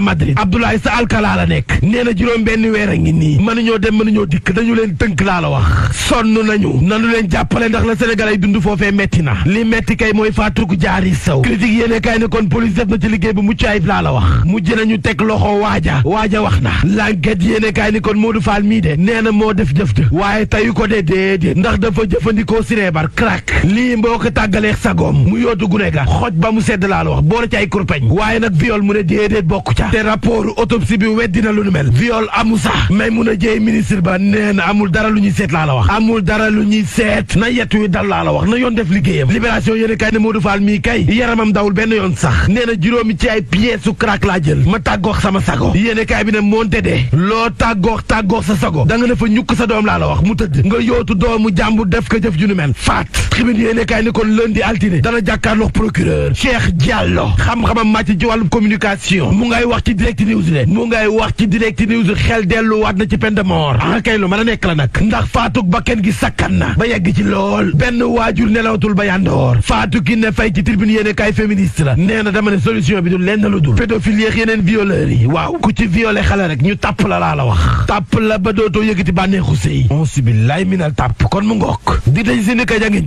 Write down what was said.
Madrid Abdoulaye Sa Alcalá la nekk nee na juróom benn weer a ngi nii mënuñoo dem mënuñoo dikk dañu leen tënk laa la wax sonn nañu nanu leen jàppale ndax la Sénégal ay dund foofee metti na li metti kay mooy Fatou Diary Sow critique yéene kay ne kon police def na ci liggéey bu mucc ayib laa la wax mujj nañu teg loxo waaja wax na l'enquête yéene kay ni kon Modou Fall mii de nee na moo def jëf waaye tayu ko de déedéet ndax dafa jëfandikoo sineebar crack lii mboo ko tàggaleex sagoom mu yootu gune ga xoj ba mu sedd laa la wax boole ci ay kurpeñ waaye nag viol mu ne déedéet bokku ca te rapport autopsie bi weddina lu nu mel viol amu sax may mun a jeey ministre ba nee na amul dara lu ñuy seet laa la wax amul dara lu ñuy seet na yett wi dal laa la wax na yoon def liggéeyam libération yéene kay ne Modou Fall mii kay yaramam dawul benn yoon sax nee na juróomi ci ay pièces su crack laa jël ma tàggoox sama sago yéene kay bi ne moonte de loo tàggoox sa sago da nga ne fa ñukk sa doom laa la wax mu tëdd nga yootu doomu jàmbur def ko jëf ju nu mel faat tribune yéene kay ni kon lundi altine dana jàkkaarloo procureur Cheikh Diallo xam-xamam màcc ci wàllu communication mu ngay wax ci direct news de mu ngay wax ci direct news xel delluwaat na ci peine de mort kay lu mën a nekk la nag ndax faatug bakken gi sakkan na ba yegg ci lool benn waajur nelawatul ba yandoor faatu ki ne fay ci tribune yéene kay féministe la nee na dama ne solution bi du lenn lu dul pédophile yeex yeneen violeurs yi waaw ku ci violé xale rek ñu tàpp la laa la wax tàpp la ba dootoo yëkkati bànneexu sëy on sibilaay minal tàpp kon mu ngook di dañ seeni ka jangeen jëf